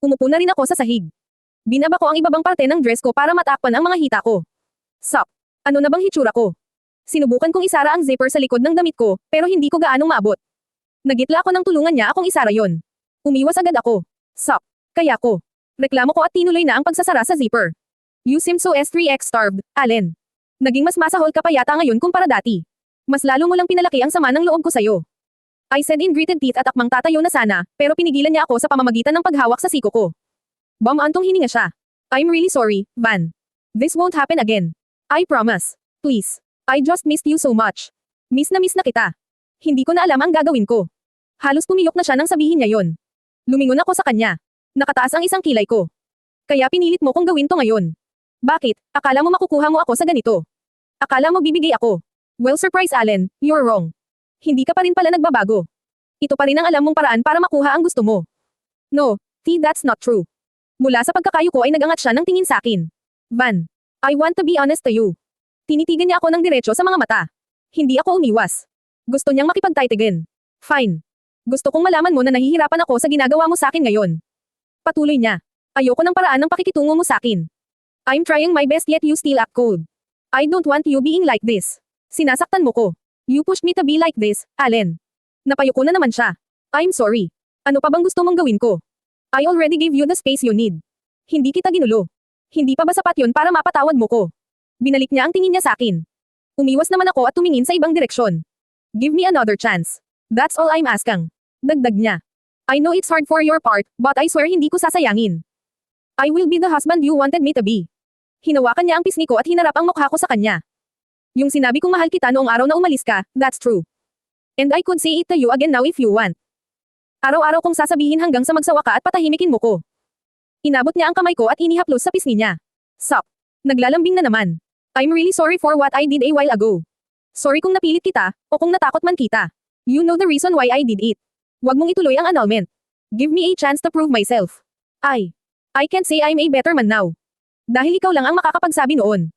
Umupo na rin ako sa sahig. Binaba ko ang ibabang parte ng dress ko para matakpan ang mga hita ko. Sup? Ano na bang hitsura ko? Sinubukan kong isara ang zipper sa likod ng damit ko, pero hindi ko gaanong maabot. Nagitla ako ng tulungan niya akong isara yon. Umiwas agad ako. Sup? Kaya ko. Reklamo ko at tinuloy na ang pagsasara sa zipper. You seem so S3X starved, Allen. Naging mas masahol ka pa yata ngayon kumpara dati. Mas lalo mo lang pinalaki ang sama ng loob ko sa'yo. I said in gritted teeth at akmang tatayo na sana, pero pinigilan niya ako sa pamamagitan ng paghawak sa siko ko. Bumantong hininga siya. I'm really sorry, Van. This won't happen again. I promise. Please. I just missed you so much. Miss na kita. Hindi ko na alam ang gagawin ko. Halos pumiyok na siya nang sabihin niya yon. Lumingon ako sa kanya. Nakataas ang isang kilay ko. Kaya pinilit mo kong gawin to ngayon. Bakit? Akala mo makukuha mo ako sa ganito? Akala mo bibigay ako? Well, surprise Allen, you're wrong. Hindi ka pa rin pala nagbabago. Ito pa rin ang alam mong paraan para makuha ang gusto mo. No, T, that's not true. Mula sa pagkakayo ko ay nagangat siya ng tingin sa akin. Van, I want to be honest to you. Tinitigan niya ako ng diretso sa mga mata. Hindi ako umiwas. Gusto niyang makipagtaitigan. Fine. Gusto kong malaman mo na nahihirapan ako sa ginagawa mo sa akin ngayon. Patuloy niya. Ayoko ng paraan ng pakikitungo mo sa akin. I'm trying my best yet you still act cold. I don't want you being like this. Sinasaktan mo ko. You pushed me to be like this, Allen. Napayuko na naman siya. I'm sorry. Ano pa bang gusto mong gawin ko? I already gave you the space you need. Hindi kita ginulo. Hindi pa ba sapat yun para mapatawad mo ko? Binalik niya ang tingin niya sa akin. Umiwas naman ako at tumingin sa ibang direksyon. Give me another chance. That's all I'm asking. Dagdag niya. I know it's hard for your part, but I swear hindi ko sasayangin. I will be the husband you wanted me to be. Hinawakan niya ang pisngi ko at hinarap ang mukha ko sa kanya. Yung sinabi kong mahal kita noong araw na umalis ka, that's true. And I could say it to you again now if you want. Araw-araw kong sasabihin hanggang sa magsawa ka at patahimikin mo ko. Inabot niya ang kamay ko at inihaplos sa pisngi niya. Sup? Naglalambing na naman. I'm really sorry for what I did a while ago. Sorry kung napilit kita, o kung natakot man kita. You know the reason why I did it. Huwag mong ituloy ang annulment. Give me a chance to prove myself. I can't say I'm a better man now. Dahil ikaw lang ang makakapagsabi noon.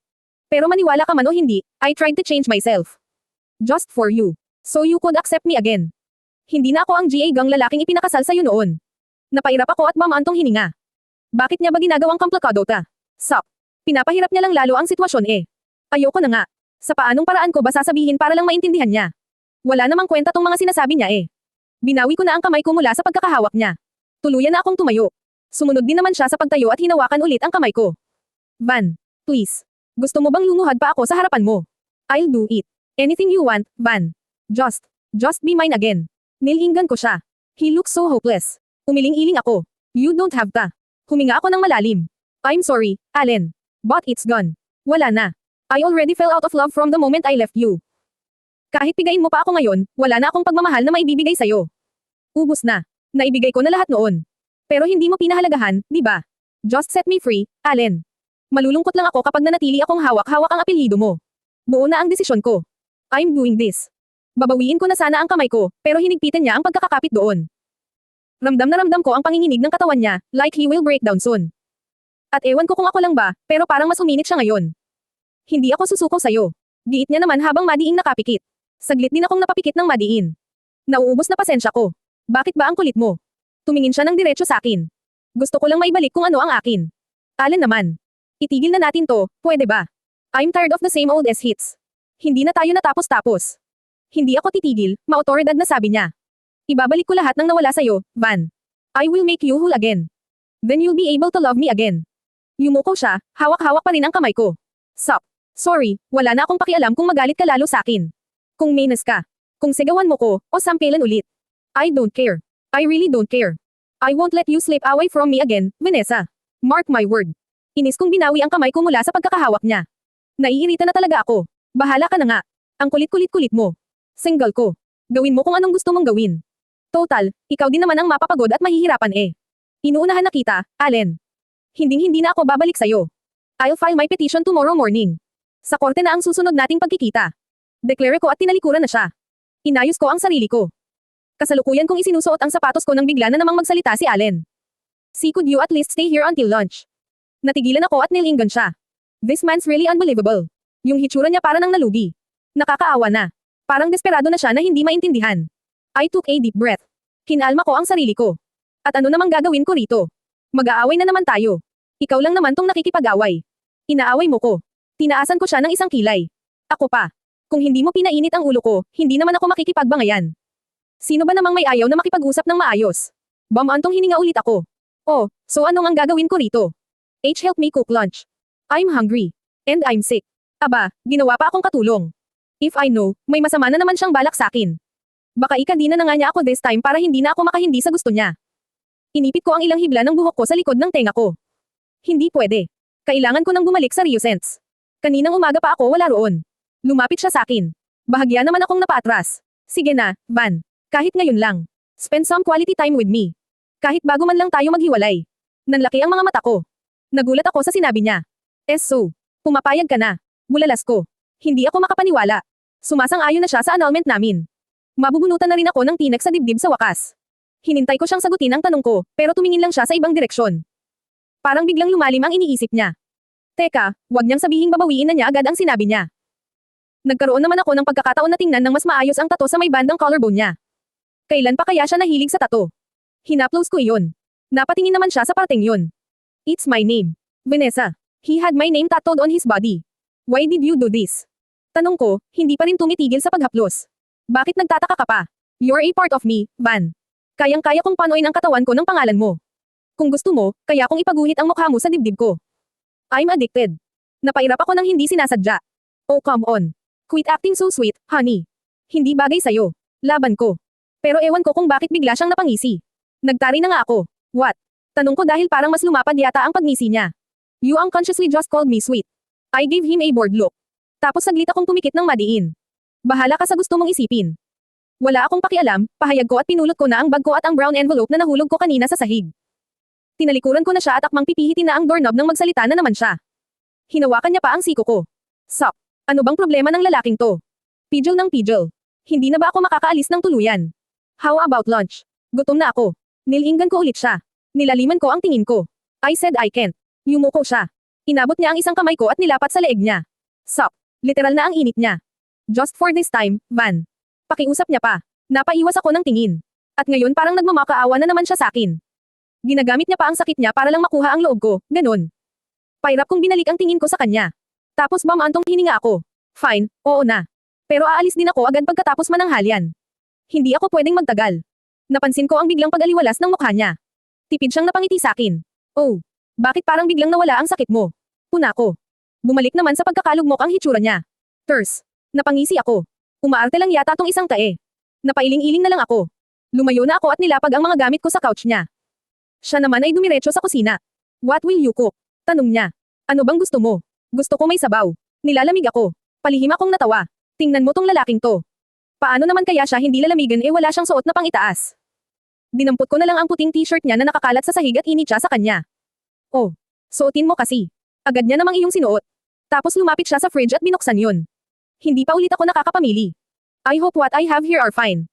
Pero maniwala ka man o hindi, I tried to change myself. Just for you. So you could accept me again. Hindi na ako ang GA gang lalaking ipinakasal sa'yo noon. Napairap ako at mamantong hininga. Bakit niya ba ginagawang komplikado ta? Sup? Pinapahirap niya lang lalo ang sitwasyon eh. Ayoko na nga. Sa paanong paraan ko ba sasabihin para lang maintindihan niya? Wala namang kwenta tong mga sinasabi niya eh. Binawi ko na ang kamay ko mula sa pagkakahawak niya. Tuluyan na akong tumayo. Sumunod din naman siya sa pagtayo at hinawakan ulit ang kamay ko. Van, please. Gusto mo bang lumuhad pa ako sa harapan mo? I'll do it. Anything you want, Van. Just be mine again. Nilinggan ko siya. He looks so hopeless. Umiling-iling ako. You don't have to. Huminga ako ng malalim. I'm sorry, Allen. But it's gone. Wala na. I already fell out of love from the moment I left you. Kahit pigain mo pa ako ngayon, wala na akong pagmamahal na maibibigay sa'yo. Ubus na. Naibigay ko na lahat noon. Pero hindi mo pinahalagahan, di ba? Just set me free, Allen. Malulungkot lang ako kapag nanatili akong hawak-hawak ang apelyido mo. Buo na ang desisyon ko. I'm doing this. Babawiin ko na sana ang kamay ko, pero hinigpitan niya ang pagkakakapit doon. Ramdam na ramdam ko ang panginginig ng katawan niya, like he will break down soon. At ewan ko kung ako lang ba, pero parang mas uminit siya ngayon. Hindi ako susuko sa'yo. Giit niya naman habang madiing nakapikit. Saglit din akong napapikit ng madiin. Nauubos na pasensya ko. Bakit ba ang kulit mo? Tumingin siya ng diretso sa akin. Gusto ko lang maibalik kung ano ang akin. Allen naman. Itigil na natin to, pwede ba? I'm tired of the same old as hits. Hindi na tayo natapos-tapos. Hindi ako titigil, maotoridad na sabi niya. Ibabalik ko lahat ng nawala sa'yo, Van. I will make you whole again. Then you'll be able to love me again. Yumuko siya, hawak-hawak pa rin ang kamay ko. Sup? Sorry, wala na akong pakialam kung magalit ka lalo sa akin. Kung menas ka. Kung sigawan mo ko, o sampelan ulit. I don't care. I really don't care. I won't let you slip away from me again, Vanessa. Mark my word. Inis kong binawi ang kamay ko mula sa pagkakahawak niya. Naiirita na talaga ako. Bahala ka na nga. Ang kulit-kulit-kulit mo. Single ko. Gawin mo kung anong gusto mong gawin. Total, ikaw din naman ang mapapagod at mahihirapan eh. Inuunahan na kita, Allen. Hinding-hindi na ako babalik sa'yo. I'll file my petition tomorrow morning. Sa korte na ang susunod nating pagkikita. Declare ko at tinalikuran na siya. Inayos ko ang sarili ko. Kasalukuyan kong isinusuot ang sapatos ko nang bigla na namang magsalita si Allen. See, could you at least stay here until lunch? Natigilan ako at nilinggan siya. This man's really unbelievable. Yung hitsura niya para nang nalugi. Nakakaawa na. Parang desperado na siya na hindi maintindihan. I took a deep breath. Kinalma ko ang sarili ko. At ano namang gagawin ko rito? Mag-aaway na naman tayo. Ikaw lang naman tong nakikipag-away. Inaaway mo ko. Tinaasan ko siya ng isang kilay. Ako pa. Kung hindi mo pinainit ang ulo ko, hindi naman ako makikipagbangayan. Sino ba namang may ayaw na makipag-usap ng maayos? Antong hininga ulit ako. Oh, so anong ang gagawin ko rito? Help me cook lunch. I'm hungry. And I'm sick. Aba, ginawa pa akong katulong. If I know, may masama na naman siyang balak sa akin. Baka ikadina na nga niya ako this time para hindi na ako makahindi sa gusto niya. Inipit ko ang ilang hibla ng buhok ko sa likod ng tenga ko. Hindi pwede. Kailangan ko nang bumalik sa Ryusense. Kaninang umaga pa ako wala roon. Lumapit siya sa akin. Bahagya naman akong napaatras. Sige na, Van. Kahit ngayon lang. Spend some quality time with me. Kahit bago man lang tayo maghiwalay. Nanlaki ang mga mata ko. Nagulat ako sa sinabi niya. So. Pumapayag ka na. Bulalas ko. Hindi ako makapaniwala. Sumasang-ayon na siya sa annulment namin. Mabubunutan na rin ako ng tinek sa dibdib sa wakas. Hinintay ko siyang sagutin ang tanong ko, pero tumingin lang siya sa ibang direksyon. Parang biglang lumalim ang iniisip niya. Teka, wag niyang sabihing babawiin na niya agad ang sinabi niya. Nagkaroon naman ako ng pagkakataon na tingnan ng mas maayos ang tato sa may bandang collarbone niya. Kailan pa kaya siya nahilig sa tato? Hinaplos ko iyon. Napatingin naman siya sa parteng yun. It's my name. Vanessa. He had my name tattooed on his body. Why did you do this? Tanong ko, hindi pa rin tumitigil sa paghaplos. Bakit nagtataka ka pa? You're a part of me, Van. Kayang-kaya kong panuin ang katawan ko ng pangalan mo. Kung gusto mo, kaya kong ipaguhit ang mukha mo sa dibdib ko. I'm addicted. Napairap ako ng hindi sinasadya. Oh come on. Quit acting so sweet, honey. Hindi bagay sa'yo. Laban ko. Pero ewan ko kung bakit bigla siyang napangisi. Nagtari na nga ako. What? Tanong ko dahil parang mas lumapad yata ang pagngisi niya. You unconsciously just called me sweet. I gave him a bored look. Tapos saglit akong pumikit ng madiin. Bahala ka sa gusto mong isipin. Wala akong pakialam, pahayag ko at pinulot ko na ang bag ko at ang brown envelope na nahulog ko kanina sa sahig. Tinalikuran ko na siya at akmang pipihitin na ang doorknob nang magsalita na naman siya. Hinawakan niya pa ang siko ko. Sup, ano bang problema ng lalaking to? Pidgel ng pidgel. Hindi na ba ako makakaalis ng tuluyan? How about lunch? Gutom na ako. Nilinggan ko ulit siya. Nilaliman ko ang tingin ko. I said I can't. Yumuko siya. Inabot niya ang isang kamay ko at nilapat sa leeg niya. Sup, literal na ang init niya. Just for this time, Van. Pakiusap niya pa. Napaiwas ako ng tingin. At ngayon parang nagmamakaawa na naman siya sa akin. Ginagamit niya pa ang sakit niya para lang makuha ang loob ko, ganon. Pairap kong binalik ang tingin ko sa kanya. Tapos antong hininga ako. Fine, oo na. Pero aalis din ako agad pagkatapos mananghalian. Hindi ako pwedeng magtagal. Napansin ko ang biglang pag-aliwalas ng mukha niya. Tipid siyang napangiti sa akin. Oh, bakit parang biglang nawala ang sakit mo? Puna ko. Bumalik naman sa pagkakalugmok ang hitsura niya. Ters. Napangisi ako. Umaarte lang yata tong isang tae. Napailing-iling na lang ako. Lumayo na ako at nilapag ang mga gamit ko sa couch niya. Siya naman ay dumiretso sa kusina. What will you cook? Tanong niya. Ano bang gusto mo? Gusto ko may sabaw. Nilalamig ako. Palihim akong natawa. Tingnan mo tong lalaking to. Paano naman kaya siya hindi lalamigan wala siyang suot na pang-itaas? Dinampot ko na lang ang puting t-shirt niya na nakakalat sa sahig at init siya sa kanya. Oh, suotin mo kasi. Agad niya namang iyong sinuot. Tapos lumapit siya sa fridge at binuksan yun. Hindi pa ulit ako nakakapamili. I hope what I have here are fine.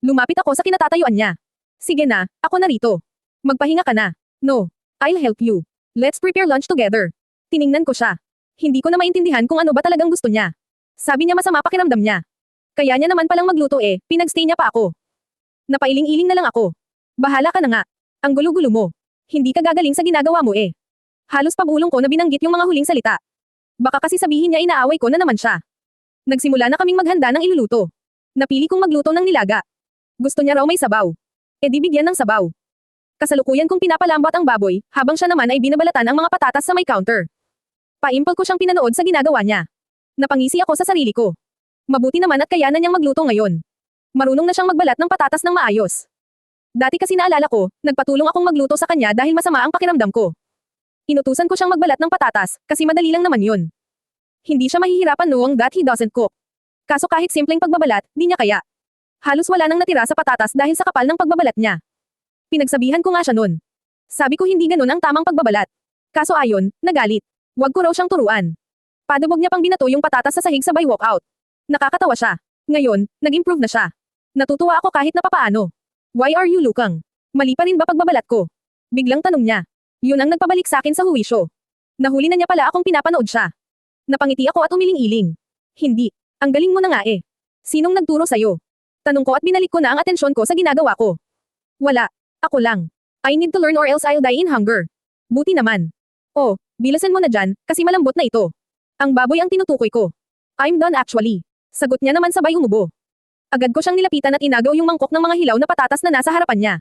Lumapit ako sa kinatatayuan niya. Sige na, ako na rito. Magpahinga ka na. No. I'll help you. Let's prepare lunch together. Tiningnan ko siya. Hindi ko na maintindihan kung ano ba talagang gusto niya. Sabi niya masama pakiramdam niya. Kaya niya naman palang magluto pinagstay niya pa ako. Napailing-iling na lang ako. Bahala ka na nga. Ang gulo-gulo mo. Hindi ka gagaling sa ginagawa mo Halos pabulong ko na binanggit yung mga huling salita. Baka kasi sabihin niya inaaway ko na naman siya. Nagsimula na kaming maghanda ng iluluto. Napili kong magluto ng nilaga. Gusto niya raw may sabaw. Di bigyan ng sabaw. Kasalukuyan kong pinapalambot ang baboy, habang siya naman ay binabalatan ang mga patatas sa may counter. Paimpal ko siyang pinanood sa ginagawa niya. Napangisi ako sa sarili ko. Mabuti naman at kayanan niyang magluto ngayon. Marunong na siyang magbalat ng patatas ng maayos. Dati kasi naalala ko, nagpatulong akong magluto sa kanya dahil masama ang pakiramdam ko. Inutusan ko siyang magbalat ng patatas, kasi madali lang naman yun. Hindi siya mahihirapan noong that he doesn't cook. Kaso kahit simpleng pagbabalat, di niya kaya. Halos wala nang natira sa patatas dahil sa kapal ng pagbabalat niya. Pinagsabihan ko nga siya nun. Sabi ko hindi ganun ang tamang pagbabalat. Kaso ayon, nagalit. Wag ko raw siyang turuan. Padubog niya pang binato yung patatas sa sahig sabay walkout. Nakakatawa siya. Ngayon, nag-improve na siya. Natutuwa ako kahit napapaano. Why are you lukang? Mali pa rin ba pagbabalat ko? Biglang tanong niya. Yun ang nagpabalik sa akin sa huwisyo. Nahuli na niya pala akong pinapanood siya. Napangiti ako at umiling-iling. Hindi. Ang galing mo na nga Sinong nagturo sa'yo? Tanong ko at binalik ko na ang atensyon ko sa ginagawa ko. Wala. Ako lang. I need to learn or else I'll die in hunger. Buti naman. Oh, bilasan mo na dyan, kasi malambot na ito. Ang baboy ang tinutukoy ko. I'm done actually. Sagot niya naman sabay umubo. Agad ko siyang nilapitan at inagaw yung mangkok ng mga hilaw na patatas na nasa harapan niya.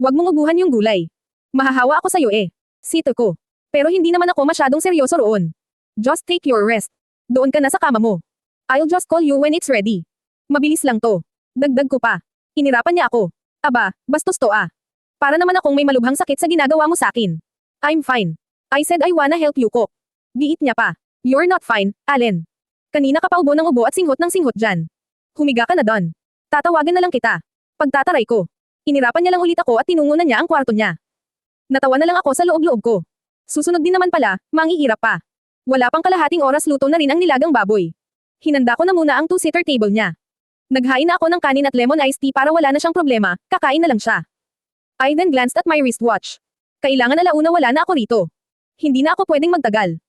Huwag mong ubuhan yung gulay. Mahahawa ako sa'yo eh. Sito ko. Pero hindi naman ako masyadong seryoso roon. Just take your rest. Doon ka na sa kama mo. I'll just call you when it's ready. Mabilis lang to. Dagdag ko pa. Inirapan niya ako. Aba, bastos to ah. Para naman akong may malubhang sakit sa ginagawa mo sakin. I'm fine. I said I wanna help you cook. Giit niya pa. You're not fine, Allen. Kanina ka pa ubo ng ubo at singhot ng singhot dyan. Humiga ka na doon. Tatawagan na lang kita. Pagtataray ko. Inirapan niya lang ulit ako at tinungunan niya ang kwarto niya. Natawa na lang ako sa loob-loob ko. Susunod din naman pala, manghihirap pa. Wala pang kalahating oras luto na rin ang nilagang baboy. Hinanda ko na muna ang two-seater table niya. Naghain na ako ng kanin at lemon iced tea para wala na siyang problema, kakain na lang siya. I then glanced at my wristwatch. Kailangan alauna wala na ako rito. Hindi na ako pwedeng magtagal.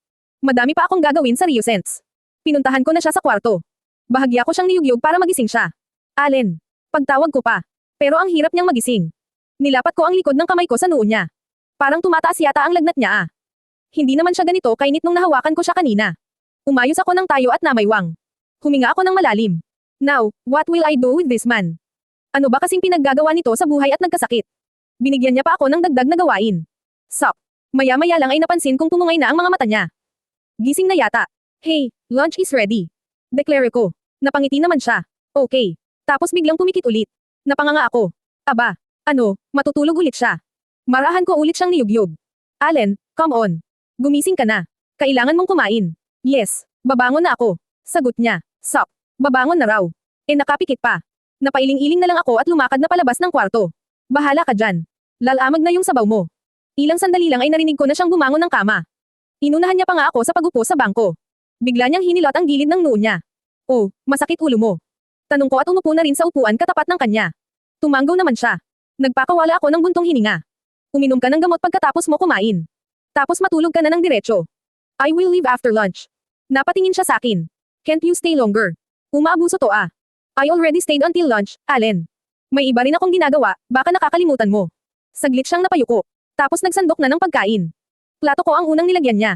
Madami pa akong gagawin sa Rio Sense. Pinuntahan ko na siya sa kwarto. Bahagya ko siyang niyugyug para magising siya. Allen. Pagtawag ko pa. Pero ang hirap niyang magising. Nilapat ko ang likod ng kamay ko sa noo niya. Parang tumataas yata ang lagnat niya ah. Hindi naman siya ganito kainit nung nahawakan ko siya kanina. Umayos ako ng tayo at namaywang. Huminga ako ng malalim. Now, what will I do with this man? Ano ba kasing pinaggagawa nito sa buhay at nagkasakit? Binigyan niya pa ako ng dagdag na gawain. Sup. Maya-maya lang ay napansin kong pumungay na ang mga mata niya. Gising na yata. Hey, lunch is ready. Declare ko. Napangiti naman siya. Okay. Tapos biglang pumikit ulit. Napanganga ako. Aba, ano, matutulog ulit siya. Marahan ko ulit siyang niyugyug. Allen, come on. Gumising ka na. Kailangan mong kumain. Yes, babangon na ako. Sagot niya. Sup. Babangon na raw. Nakapikit pa. Napailing-iling na lang ako at lumakad na palabas ng kwarto. Bahala ka dyan. Lalamag na yung sabaw mo. Ilang sandali lang ay narinig ko na siyang bumangon ng kama. Inunahan niya pa nga ako sa pagupo sa bangko. Bigla niyang hinilot ang gilid ng noo niya. Oh, masakit ulo mo. Tanong ko at umupo na rin sa upuan katapat ng kanya. Tumanggaw naman siya. Nagpakawala ako ng buntong hininga. Uminom ka ng gamot pagkatapos mo kumain. Tapos matulog ka na ng diretso. I will leave after lunch. Napatingin siya sa akin. Can't you stay longer? Umaabuso to ah. I already stayed until lunch, Allen. May iba rin akong ginagawa, baka nakakalimutan mo. Saglit siyang napayuko. Tapos nagsandok na ng pagkain. Plato ko ang unang nilagyan niya.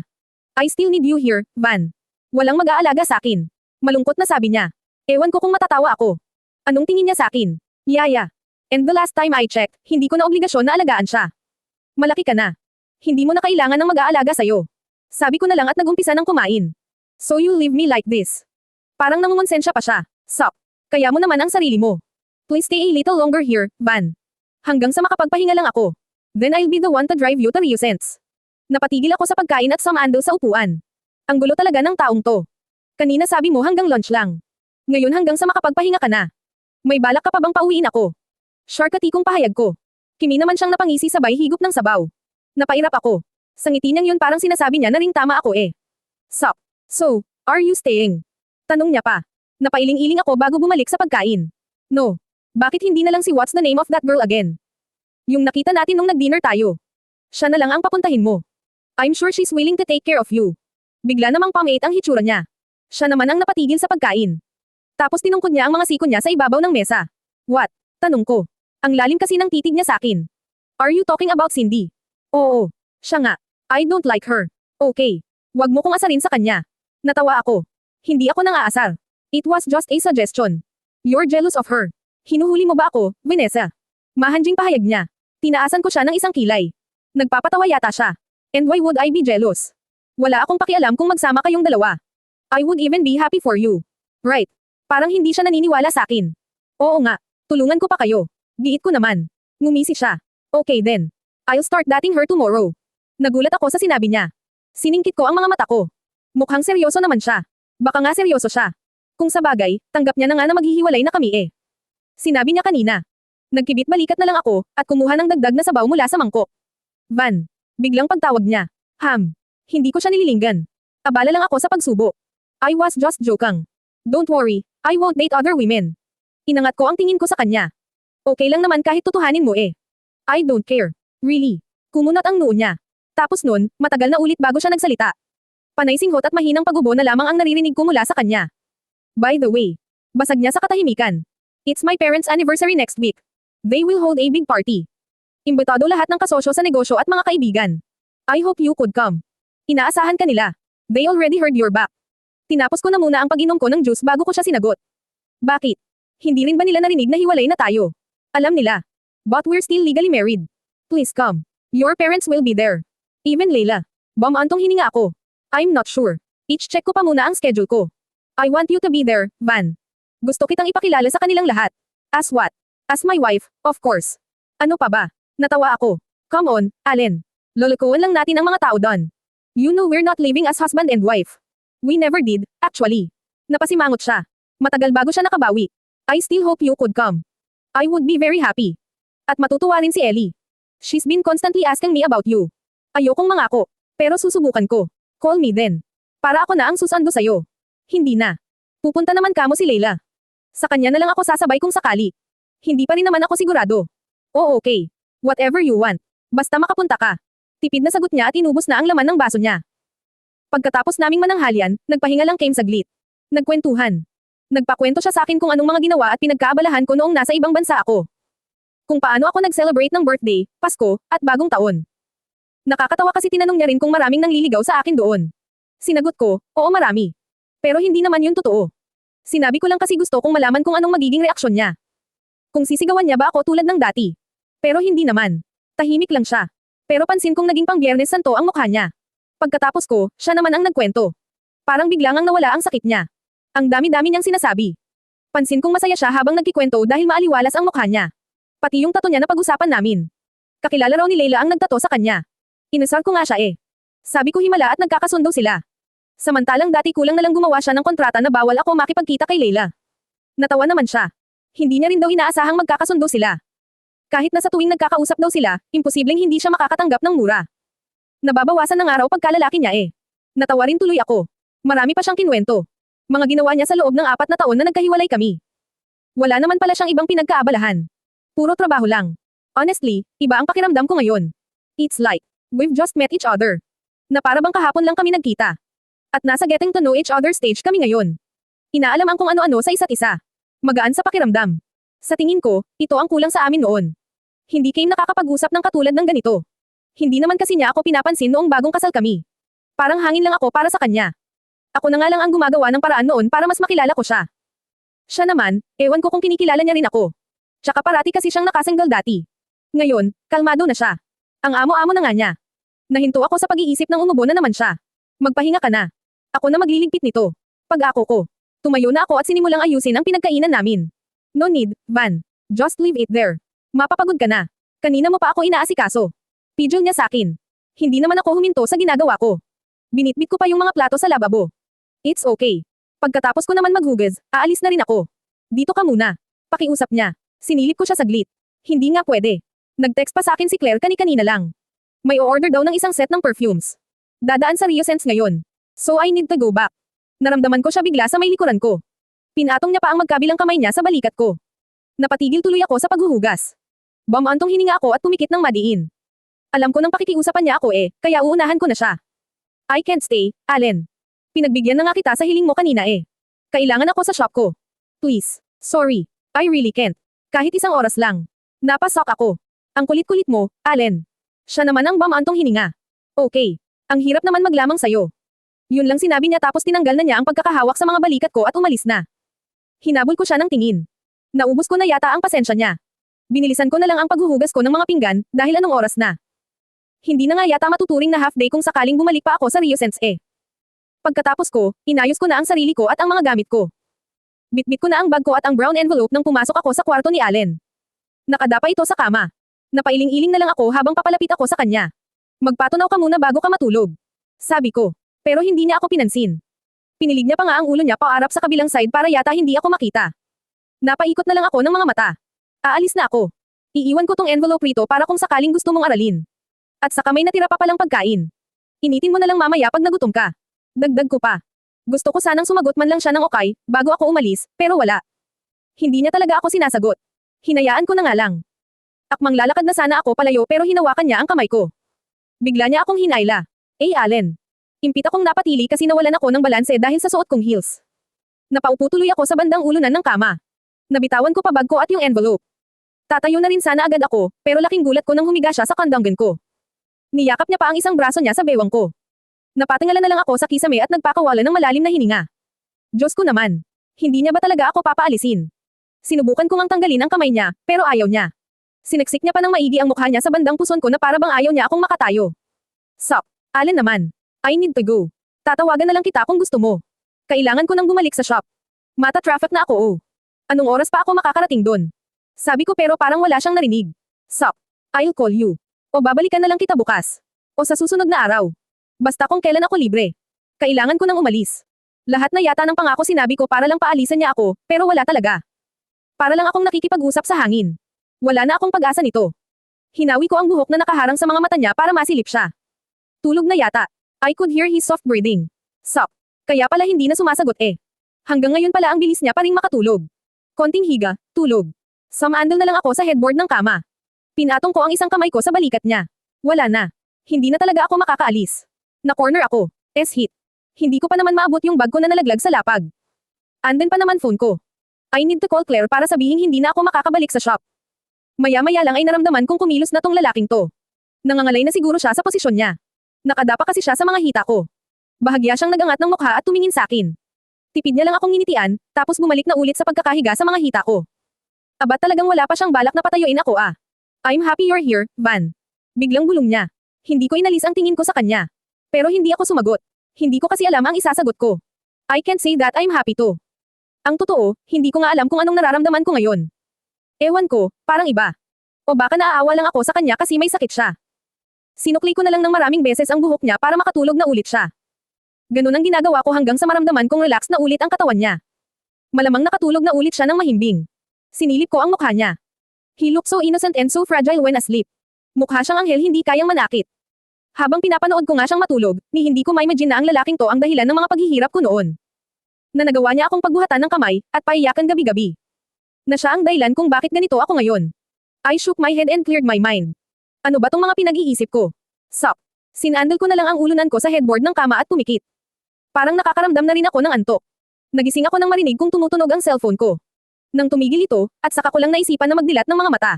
I still need you here, Van. Walang mag-aalaga sa akin. Malungkot na sabi niya. Ewan ko kung matatawa ako. Anong tingin niya sa akin? Yaya. And the last time I checked, hindi ko na obligasyon na alagaan siya. Malaki ka na. Hindi mo na kailangan ng mag-aalaga sa'yo. Sabi ko na lang at nagumpisa ng kumain. So you leave me like this. Parang nangungonsensya pa siya. Sup. Kaya mo naman ang sarili mo. Please stay a little longer here, Van. Hanggang sa makapagpahinga lang ako. Then I'll be the one to drive you to Rio Sense. Napatigil ako sa pagkain at sumandal sa upuan. Ang gulo talaga ng taong to. Kanina sabi mo hanggang lunch lang. Ngayon hanggang sa makapagpahinga ka na. May balak ka pa bang pauwiin ako? Sharkatikong pahayag ko. Kimi naman siyang napangisi sabay higop ng sabaw. Napairap ako. Sa ngiti niyang yun parang sinasabi niya na ring tama ako eh. Sup. So, are you staying? Tanong niya pa. Napailing-iling ako bago bumalik sa pagkain. No. Bakit hindi na lang si what's the name of that girl again? Yung nakita natin nung nag-dinner tayo. Siya na lang ang papuntahin mo. I'm sure she's willing to take care of you. Bigla namang pangit ang hitsura niya. Siya naman ang napatigil sa pagkain. Tapos tinungkod niya ang mga siko niya sa ibabaw ng mesa. What? Tanong ko. Ang lalim kasi ng titig niya sa akin. Are you talking about Cindy? Oo. Siya nga. I don't like her. Okay. Wag mo kong asarin sa kanya. Natawa ako. Hindi ako nang aasar. It was just a suggestion. You're jealous of her. Hinuhuli mo ba ako, Vanessa? Mahanjing pahayag niya. Tinaasan ko siya ng isang kilay. Nagpapatawa yata siya. And why would I be jealous? Wala akong pakialam kung magsama kayong dalawa. I would even be happy for you. Right. Parang hindi siya naniniwala sa akin. Oo nga. Tulungan ko pa kayo. Giit ko naman. Ngumisi siya. Okay then. I'll start dating her tomorrow. Nagulat ako sa sinabi niya. Siningkit ko ang mga mata ko. Mukhang seryoso naman siya. Baka nga seryoso siya. Kung sa bagay, tanggap niya na nga na maghihiwalay na kami eh. Sinabi niya kanina. Nagkibit balikat na lang ako, at kumuha ng dagdag na sabaw mula sa mangkok. Van. Biglang pagtawag niya. Hindi ko siya nililinggan. Abala lang ako sa pagsubo. I was just joking. Don't worry, I won't date other women. Inangat ko ang tingin ko sa kanya. Okay lang naman kahit tutuhanin mo eh. I don't care. Really. Kumunat ang noo niya. Tapos nun, matagal na ulit bago siya nagsalita. Panay singhot at mahinang pagubo na lamang ang naririnig ko mula sa kanya. By the way. Basag niya sa katahimikan. It's my parents' anniversary next week. They will hold a big party. Imbitado lahat ng kasosyo sa negosyo at mga kaibigan. I hope you could come. Inaasahan ka nila. They already heard your back. Tinapos ko na muna ang pag-inom ko ng juice bago ko siya sinagot. Bakit? Hindi rin ba nila narinig na hiwalay na tayo? Alam nila. But we're still legally married. Please come. Your parents will be there. Even Layla. Bumantong hininga ako. I'm not sure. Check ko pa muna ang schedule ko. I want you to be there, Van. Gusto kitang ipakilala sa kanilang lahat. As what? As my wife, of course. Ano pa ba? Natawa ako. Come on, Allen. Lulukuan lang natin ang mga tao doon. You know we're not living as husband and wife. We never did, actually. Napasimangot siya. Matagal bago siya nakabawi. I still hope you could come. I would be very happy. At matutuwa rin si Ellie. She's been constantly asking me about you. Ayokong mangako. Pero susubukan ko. Call me then. Para ako na ang susando sa'yo. Hindi na. Pupunta naman kamo si Layla. Sa kanya na lang ako sasabay kung sakali. Hindi pa rin naman ako sigurado. Oh okay. Whatever you want. Basta makapunta ka. Tipid na sagot niya at inubos na ang laman ng baso niya. Pagkatapos naming mananghalian, nagpahinga lang Kim saglit. Nagkwentuhan. Nagpakwento siya sa akin kung anong mga ginawa at pinagkaabalahan ko noong nasa ibang bansa ako. Kung paano ako nag-celebrate ng birthday, Pasko, at bagong taon. Nakakatawa kasi tinanong niya rin kung maraming nangliligaw sa akin doon. Sinagot ko, oo marami. Pero hindi naman yun totoo. Sinabi ko lang kasi gusto kong malaman kung anong magiging reaksyon niya. Kung sisigawan niya ba ako tulad ng dati. Pero hindi naman. Tahimik lang siya. Pero pansin kong naging pang Biyernes Santo ang mukha niya. Pagkatapos ko, siya naman ang nagkwento. Parang biglang ang nawala ang sakit niya. Ang dami-dami niyang sinasabi. Pansin kong masaya siya habang nagkikwento dahil maaliwalas ang mukha niya. Pati yung tato niya na pag-usapan namin. Kakilala raw ni Layla ang nagtato sa kanya. Inusar ko nga siya eh. Sabi ko himala at nagkakasundo sila. Samantalang dati kulang na lang gumawa siya ng kontrata na bawal ako makipagkita kay Layla. Natawa naman siya. Hindi niya rin daw inaasahang magkakasundo sila. Kahit na sa tuwing nagkakausap daw sila, imposibleng hindi siya makakatanggap ng mura. Nababawasan ng araw pagkalalaki niya eh. Natawa rin tuloy ako. Marami pa siyang kinwento. Mga ginawa niya sa loob ng 4 na taon na nagkahiwalay kami. Wala naman pala siyang ibang pinagkaabalahan. Puro trabaho lang. Honestly, iba ang pakiramdam ko ngayon. It's like, we've just met each other. Na para bang kahapon lang kami nagkita. At nasa getting to know each other stage kami ngayon. Inaalam ang kung ano-ano sa isa't isa. Magaan sa pakiramdam. Sa tingin ko, ito ang kulang sa amin noon. Hindi kayo nakakapag-usap ng katulad ng ganito. Hindi naman kasi niya ako pinapansin noong bagong kasal kami. Parang hangin lang ako para sa kanya. Ako na nga lang ang gumagawa ng paraan noon para mas makilala ko siya. Siya naman, ewan ko kung kinikilala niya rin ako. Tsaka parati kasi siyang nakasinggal dati. Ngayon, kalmado na siya. Ang amo-amo na nga niya. Nahinto ako sa pag-iisip ng umubo na naman siya. Magpahinga ka na. Ako na magliligpit nito. Pag ako ko. Tumayo na ako at sinimulang ayusin ang pinagkainan namin. No need, Van. Just leave it there. Mapapagod ka na. Kanina mo pa ako inaasikaso. Pidgel niya sa akin. Hindi naman ako huminto sa ginagawa ko. Binitbit ko pa yung mga plato sa lababo. It's okay. Pagkatapos ko naman maghugas, aalis na rin ako. Dito ka muna. Pakiusap niya. Sinilip ko siya saglit. Hindi nga pwede. Nag-text pa sa akin si Claire kanina lang. May o-order daw ng isang set ng perfumes. Dadaan sa Rio Sense ngayon. So I need to go back. Naramdaman ko siya bigla sa may likuran ko. Pinatong niya pa ang magkabilang kamay niya sa balikat ko. Napatigil tuloy ako sa paghuhugas. Bumantong hininga ako at pumikit ng madiin. Alam ko nang pakikiusapan niya ako eh, kaya uunahan ko na siya. I can't stay, Allen. Pinagbigyan na nga kita sa hiling mo kanina eh. Kailangan ako sa shop ko. Please. Sorry. I really can't. Kahit isang oras lang. Napasok ako. Ang kulit-kulit mo, Allen. Siya naman ang bumantong hininga. Okay. Ang hirap naman maglamang sayo. Yun lang sinabi niya tapos tinanggal na niya ang pagkakahawak sa mga balikat ko at umalis na. Hinabol ko siya ng tingin. Naubos ko na yata ang pasensya niya. Binilisan ko na lang ang paghuhugas ko ng mga pinggan dahil anong oras na. Hindi na nga yata matuturing na half day kung sakaling bumalik pa ako sa Rio Sense eh. Pagkatapos ko, inayos ko na ang sarili ko at ang mga gamit ko. Bitbit ko na ang bag ko at ang brown envelope nang pumasok ako sa kwarto ni Allen. Nakadapa ito sa kama. Napailing-iling na lang ako habang papalapit ako sa kanya. Magpatunaw ka muna bago ka matulog. Sabi ko. Pero hindi niya ako pinansin. Pinilig niya pa nga ang ulo niya paarap sa kabilang side para yata hindi ako makita. Napaikot na lang ako ng mga mata. Aalis na ako. Iiwan ko tong envelope rito para kung sakaling gusto mong aralin. At saka may natira pa palang pagkain. Initin mo na lang mamaya pag nagutom ka. Dagdag ko pa. Gusto ko sanang sumagot man lang siya ng okay, bago ako umalis, pero wala. Hindi niya talaga ako sinasagot. Hinayaan ko na nga lang. Akmang lalakad na sana ako palayo pero hinawakan niya ang kamay ko. Bigla niya akong hinayla. Allen. Impit akong napatili kasi nawalan ako ng balanse dahil sa suot kong heels. Napaupo tuloy ako sa bandang ulunan ng kama. Nabitawan ko pa bag ko at yung envelope. Tatayo na rin sana agad ako, pero laking gulat ko nang humiga siya sa kandanggan ko. Niyakap niya pa ang isang braso niya sa bewang ko. Napatingala na lang ako sa kisame at nagpakawala ng malalim na hininga. Diyos ko naman. Hindi niya ba talaga ako papaalisin? Sinubukan kong ang tanggalin ang kamay niya, pero ayaw niya. Siniksik niya pa ng maigi ang mukha niya sa bandang puson ko na para bang ayaw niya akong makatayo. Sup, Allen naman. I need to go. Tatawagan na lang kita kung gusto mo. Kailangan ko nang bumalik sa shop. Mata-traffic na ako oh. Anong oras pa ako makakarating doon? Sabi ko pero parang wala siyang narinig. Sup, I'll call you. O babalikan na lang kita bukas. O sa susunod na araw. Basta kung kailan ako libre. Kailangan ko nang umalis. Lahat na yata ng pangako sinabi ko para lang paalisan niya ako, pero wala talaga. Para lang akong nakikipag-usap sa hangin. Wala na akong pag-asa nito. Hinawi ko ang buhok na nakaharang sa mga mata niya para masilip siya. Tulog na yata. I could hear his soft breathing. Sup. Kaya pala hindi na sumasagot eh. Hanggang ngayon pala ang bilis niya pa ring makatulog. Konting higa, tulog. Sumandal na lang ako sa headboard ng kama. Pinatong ko ang isang kamay ko sa balikat niya. Wala na. Hindi na talaga ako makakaalis. Na-corner ako. S-hit. Hindi ko pa naman maabot yung bag ko na nalaglag sa lapag. Andun pa naman phone ko. I need to call Claire para sabihin hindi na ako makakabalik sa shop. Maya-maya lang ay naramdaman kong kumilos na tong lalaking to. Nangangalay na siguro siya sa posisyon niya. Nakadapa kasi siya sa mga hita ko. Bahagya siyang nagangat ng mukha at tumingin sa akin. Tipid niya lang akong nginitian, tapos bumalik na ulit sa pagkakahiga sa mga hita ko. Aba talagang wala pa siyang balak na patayuin ako ah. I'm happy you're here, Van. Biglang bulong niya. Hindi ko inalis ang tingin ko sa kanya. Pero hindi ako sumagot. Hindi ko kasi alam ang isasagot ko. I can't say that I'm happy to. Ang totoo, hindi ko nga alam kung anong nararamdaman ko ngayon. Ewan ko, parang iba. O baka naaawa lang ako sa kanya kasi may sakit siya. Sinukli ko na lang ng maraming beses ang buhok niya para makatulog na ulit siya. Ganun ang ginagawa ko hanggang sa maramdaman kong relax na ulit ang katawan niya. Malamang nakatulog na ulit siya ng mahimbing. Sinilip ko ang mukha niya. He looked so innocent and so fragile when asleep. Mukha siyang anghel hindi kayang manakit. Habang pinapanood ko nga siyang matulog, ni hindi ko ma-imagine na ang lalaking to ang dahilan ng mga paghihirap ko noon. Na nagawa niya akong pagbuhatan ng kamay, at paiyakan gabi-gabi. Na siya ang dahilan kung bakit ganito ako ngayon. I shook my head and cleared my mind. Ano ba tong mga pinag-iisip ko? Sup. Sinandal ko na lang ang ulunan ko sa headboard ng kama at pumikit. Parang nakakaramdam na rin ako ng antok. Nagising ako nang marinig kung tumutunog ang cellphone ko. Nang tumigil ito, at saka ko lang naisipan na magdilat ng mga mata.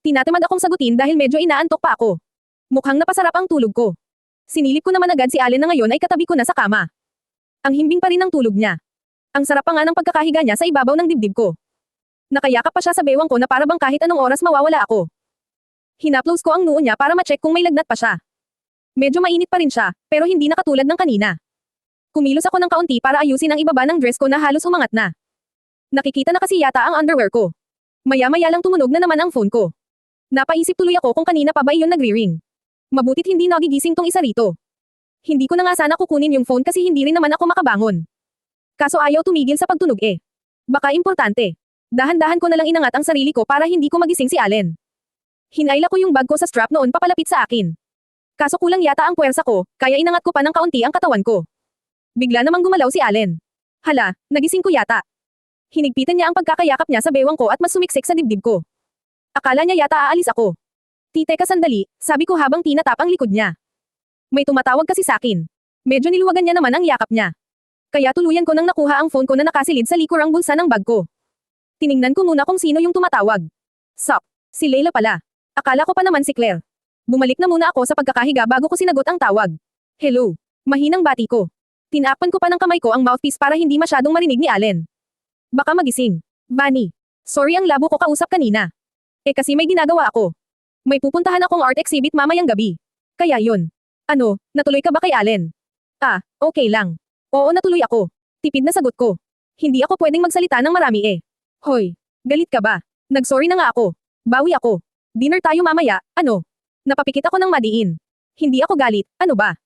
Tinatamad akong sagutin dahil medyo inaantok pa ako. Mukhang napasarap ang tulog ko. Sinilip ko naman agad si Allen na ngayon ay katabi ko na sa kama. Ang himbing pa rin ng tulog niya. Ang sarap pa nga ng pagkakahiga niya sa ibabaw ng dibdib ko. Nakayakap pa siya sa bewang ko na para bang kahit anong oras mawawala ako. Hinaplos ko ang noo niya para ma-check kung may lagnat pa siya. Medyo mainit pa rin siya, pero hindi na katulad ng kanina. Kumilos ako ng kaunti para ayusin ang ibaba ng dress ko na halos umangat na. Nakikita na kasi yata ang underwear ko. Maya-maya lang tumunog na naman ang phone ko. Napaisip tuloy ako kung kanina pa ba iyon nagre-ring. Mabutit hindi nagigising tong isa rito. Hindi ko na nga sana kukunin yung phone kasi hindi rin naman ako makabangon. Kaso ayaw tumigil sa pagtunog eh. Baka importante. Dahan-dahan ko na lang inangat ang sarili ko para hindi ko magising si Allen. Hinayla ko yung bag ko sa strap noon papalapit sa akin. Kaso kulang yata ang puwersa ko, kaya inangat ko pa ng kaunti ang katawan ko. Bigla namang gumalaw si Allen. Hala, nagising ko yata. Hinigpitan niya ang pagkakayakap niya sa bewang ko at mas sumiksik sa dibdib ko. Akala niya yata aalis ako. Teka sandali, sabi ko habang tinatap ang likod niya. May tumatawag kasi sa akin. Medyo niluwagan niya naman ang yakap niya. Kaya tuluyan ko nang nakuha ang phone ko na nakasilid sa likurang bulsa ng bag ko. Tiningnan ko muna kung sino yung tumatawag. Sup, si Leila pala. Akala ko pa naman si Claire. Bumalik na muna ako sa pagkakahiga bago ko sinagot ang tawag. Hello. Mahinang bati ko. Tinaapan ko pa ng kamay ko ang mouthpiece para hindi masyadong marinig ni Allen. Baka magising. Bunny. Sorry ang labo ko kausap kanina. Kasi may ginagawa ako. May pupuntahan akong art exhibit mamayang gabi. Kaya yun. Ano, natuloy ka ba kay Allen? Okay lang. Oo natuloy ako. Tipid na sagot ko. Hindi ako pwedeng magsalita ng marami eh. Hoy, galit ka ba? Nagsorry na nga ako. Bawi ako. Dinner tayo mamaya, ano? Napapikit ako ng madiin. Hindi ako galit, ano ba?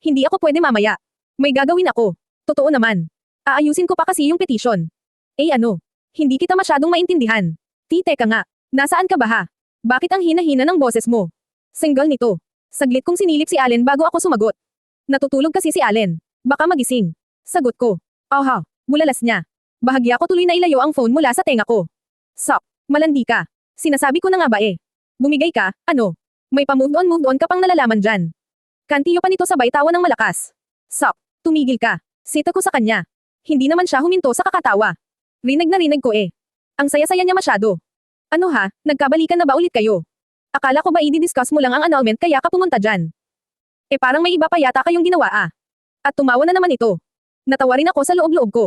Hindi ako pwede mamaya. May gagawin ako. Totoo naman. Aayusin ko pa kasi yung petition. Ano? Hindi kita masyadong maintindihan. Teka nga. Nasaan ka ba ha? Bakit ang hina-hina ng boses mo? Single nito. Saglit kong sinilip si Allen bago ako sumagot. Natutulog kasi si Allen. Baka magising. Sagot ko. Bulalas niya. Bahagya ko tuloy na ilayo ang phone mula sa tenga ko. Sup, malandi ka. Sinasabi ko na nga ba eh. Bumigay ka, ano? May pa-move on ka pang nalalaman dyan. Kantiyo pa nito sabay tawa ng malakas. Sup, tumigil ka. Sita ko sa kanya. Hindi naman siya huminto sa kakatawa. Rinig na rinig ko eh. Ang saya-saya niya masyado. Ano ha, nagkabalikan na ba ulit kayo? Akala ko ba i-discuss mo lang ang annulment kaya ka pumunta dyan? Eh parang may iba pa yata kayong ginawa ah. At tumawa na naman ito. Natawa rin ako sa loob-loob ko.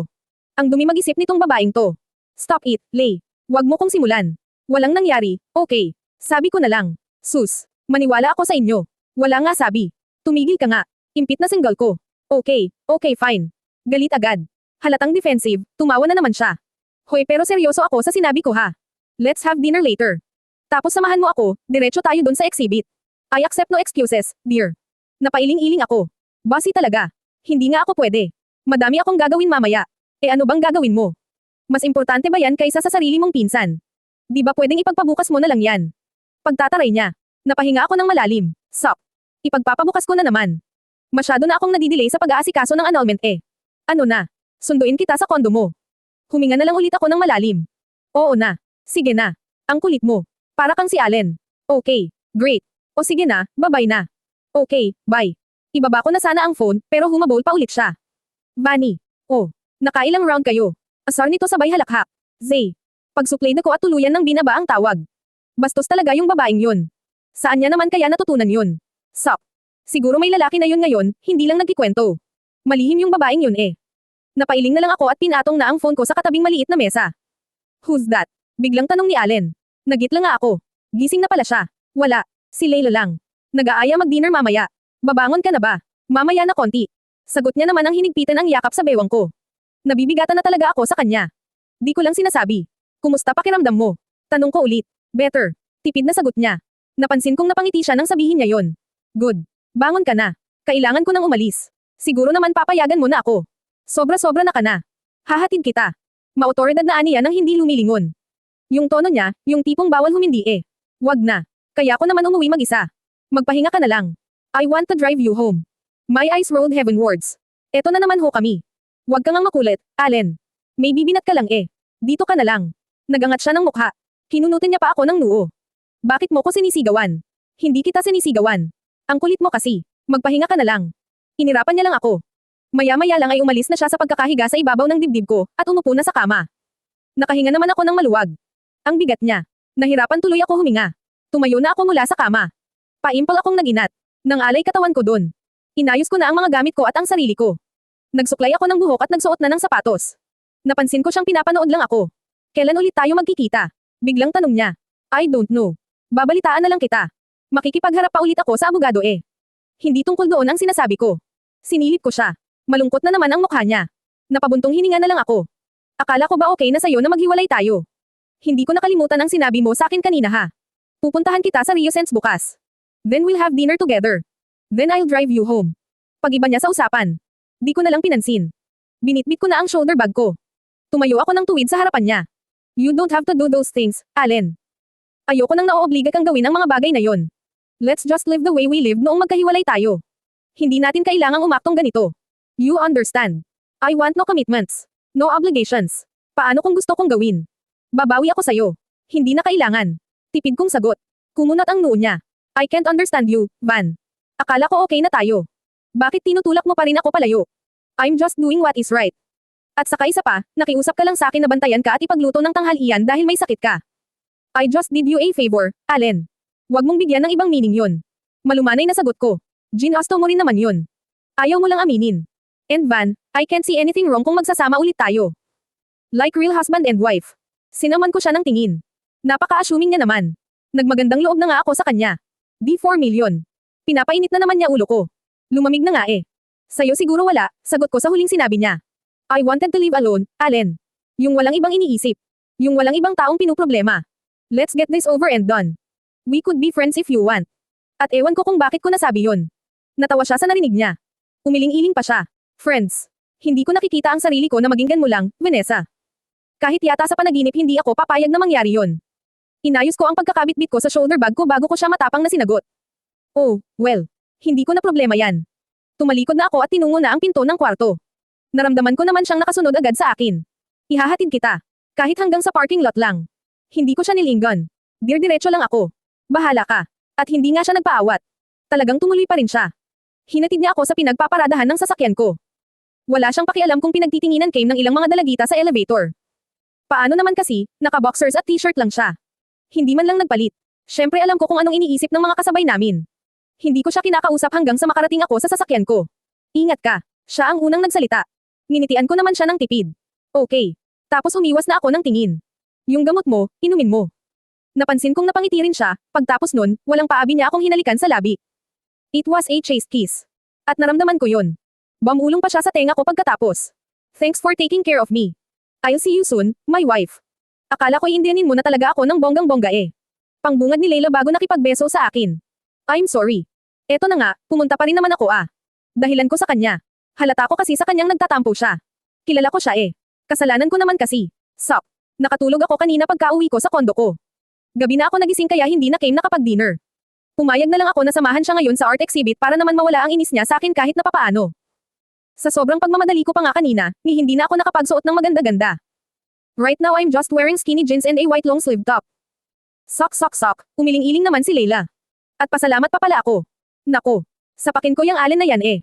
Ang dumi mag-isip nitong babaeng to. Stop it, Lay. Huwag mo kong simulan. Walang nangyari, okay. Sabi ko na lang. Sus, maniwala ako sa inyo. Wala nga sabi. Tumigil ka nga. Impit na single ko. Okay, okay fine. Galit agad. Halatang defensive, tumawa na naman siya. Hoy pero seryoso ako sa sinabi ko ha. Let's have dinner later. Tapos samahan mo ako, diretso tayo dun sa exhibit. I accept no excuses, dear. Napailing-iling ako. Bossy talaga. Hindi nga ako pwede. Madami akong gagawin mamaya. Eh ano bang gagawin mo? Mas importante ba yan kaysa sa sarili mong pinsan? Di ba pwedeng ipagpabukas mo na lang yan? Pagtataray niya. Napahinga ako ng malalim. Sup. Ipagpapabukas ko na naman. Masyado na akong nadidelay sa pag-aasikaso ng annulment eh. Ano na? Sunduin kita sa kondo mo. Huminga na lang ulit ako ng malalim. Oo na. Sige na. Ang kulit mo. Para kang si Allen. Okay. Great. O sige na, bye-bye na. Okay, bye. Ibaba ko na sana ang phone, pero humabol pa ulit siya. Bunny. Oh. Nakailang round kayo. Asar nito sabay halakhak. Zay. Pagsuplay na ko at tuluyan ng binaba ang tawag. Bastos talaga yung babaeng yun. Saan niya naman kaya natutunan yun? Sup. Siguro may lalaki na yun ngayon, hindi lang nagkikwento. Malihim yung babaeng yun eh. Napailing na lang ako at pinatong na ang phone ko sa katabing maliit na mesa. Who's that? Biglang tanong ni Allen. Nagitla nga ako. Gising na pala siya. Wala. Si Layla lang. Nag-aaya mag-dinner mamaya. Babangon ka na ba? Mamaya na konti. Sagot niya naman ang hinigpitan ang yakap sa bewang ko. Nabibigatan na talaga ako sa kanya. Di ko lang sinasabi. Kumusta pakiramdam mo? Tanong ko ulit. Better. Tipid na sagot niya. Napansin kong napangiti siya nang sabihin niya yon. Good. Bangon ka na. Kailangan ko nang umalis. Siguro naman papayagan mo na ako. Sobra-sobra na ka na. Hahatid kita. Maotoridad na aniya nang hindi lumilingon. Yung tono niya, yung tipong bawal humindi eh. Wag na. Kaya ako naman umuwi mag-isa. Magpahinga ka na lang. I want to drive you home. My eyes rolled heavenwards. Eto na naman ho kami. Wag kang makulit, Allen. May bibinat ka lang eh. Dito ka na lang. Nagangat siya ng mukha. Kinunutin niya pa ako ng noo. Bakit mo ko sinisigawan? Hindi kita sinisigawan. Ang kulit mo kasi. Magpahinga ka na lang. Inirapan niya lang ako. Maya-maya lang ay umalis na siya sa pagkakahiga sa ibabaw ng dibdib ko, at umupo na sa kama. Nakahinga naman ako ng maluwag. Ang bigat niya. Nahirapan tuloy ako huminga. Tumayo na ako mula sa kama. Paimpal akong naginat. Nang alay katawan ko dun. Inayos ko na ang mga gamit ko at ang sarili ko. Nagsuklay ako ng buhok at nagsuot na ng sapatos. Napansin ko siyang pinapanood lang ako. Kailan ulit tayo magkikita? Biglang tanong niya. I don't know. Babalitaan na lang kita. Makikipagharap pa ulit ako sa abogado eh. Hindi tungkol doon ang sinasabi ko. Sinilip ko siya. Malungkot na naman ang mukha niya. Napabuntong hininga na lang ako. Akala ko ba okay na sa'yo na maghiwalay tayo? Hindi ko nakalimutan ang sinabi mo sa akin kanina ha. Pupuntahan kita sa Rio Sense bukas. Then we'll have dinner together. Then I'll drive you home. Pag-iba niya sa usapan. Di ko na lang pinansin. Binitbit ko na ang shoulder bag ko. Tumayo ako ng tuwid sa harapan niya. You don't have to do those things, Allen. Ayoko nang naoobliga kang gawin ang mga bagay na yon. Let's just live the way we lived noong magkahiwalay tayo. Hindi natin kailangang umaktong ganito. You understand. I want no commitments. No obligations. Paano kung gusto kong gawin? Babawi ako sa'yo. Hindi na kailangan. Tipid kong sagot. Kumunat ang noo niya. I can't understand you, Van. Akala ko okay na tayo. Bakit tinutulak mo pa rin ako palayo? I'm just doing what is right. At saka isa pa, nakiusap ka lang sa akin na bantayan ka at ipagluto ng tanghalian dahil may sakit ka. I just did you a favor, Allen. Huwag mong bigyan ng ibang meaning yon. Malumanay na sagot ko. Ginasto mo rin naman yon. Ayaw mo lang aminin. And Van, I can't see anything wrong kung magsasama ulit tayo. Like real husband and wife. Sinaman ko siya ng tingin. Napaka-assuming niya naman. Nagmagandang loob na nga ako sa kanya. Di 4 million. Pinapainit na naman niya ulo ko. Lumamig na nga eh. Sa'yo siguro wala, sagot ko sa huling sinabi niya. I wanted to live alone, Allen. Yung walang ibang iniisip. Yung walang ibang taong pinuproblema. Let's get this over and done. We could be friends if you want. At ewan ko kung bakit ko nasabi yon. Natawa siya sa narinig niya. Umiling-iling pa siya. Friends. Hindi ko nakikita ang sarili ko na maging ganmo lang, Vanessa. Kahit yata sa panaginip hindi ako papayag na mangyari yon. Inayos ko ang pagkakabit-bit ko sa shoulder bag ko bago ko siya matapang na sinagot. Oh, well. Hindi ko na problema yan. Tumalikod na ako at tinungo na ang pinto ng kwarto. Naramdaman ko naman siyang nakasunod agad sa akin. Ihahatid kita. Kahit hanggang sa parking lot lang. Hindi ko siya nilinggan. Dir-diretso lang ako. Bahala ka. At hindi nga siya nagpaawat. Talagang tumuloy pa rin siya. Hinatid niya ako sa pinagpaparadahan ng sasakyan ko. Wala siyang pakialam kung pinagtitinginan came ng ilang mga dalagita sa elevator. Paano naman kasi, naka-boxers at t-shirt lang siya. Hindi man lang nagpalit. Syempre alam ko kung anong iniisip ng mga kasabay namin. Hindi ko siya kinakausap hanggang sa makarating ako sa sasakyan ko. Ingat ka. Siya ang unang nagsalita. Nginitian ko naman siya ng tipid. Okay. Tapos umiwas na ako ng tingin. Yung gamot mo, inumin mo. Napansin kong napangiti rin siya, pagtapos nun, walang paabi niya akong hinalikan sa labi. It was a chaste kiss. At naramdaman ko yun. Bumulong pa siya sa tenga ko pagkatapos. Thanks for taking care of me. I'll see you soon, my wife. Akala ko iindianin mo na talaga ako ng bonggang-bongga eh. Pangbungad ni Layla bago nakipagbeso sa akin. I'm sorry. Eto na nga, pumunta pa rin naman ako ah. Dahilan ko sa kanya. Halata ko kasi sa kanyang nagtatampo siya. Kilala ko siya eh. Kasalanan ko naman kasi. Sup. Nakatulog ako kanina pagka-uwi ko sa kondo ko. Gabi na ako nagising kaya hindi na came nakapag-dinner. Pumayag na lang ako na samahan siya ngayon sa art exhibit para naman mawala ang inis niya sa akin kahit na papaano. Sa sobrang pagmamadali ko pa nga kanina, ni hindi na ako nakapagsuot ng maganda-ganda. Right now I'm just wearing skinny jeans and a white long sleeve top. Sok. Umiling-iling naman si Layla. At pasalamat pa pala ako. Nako. Sapakin ko yung alin na yan eh.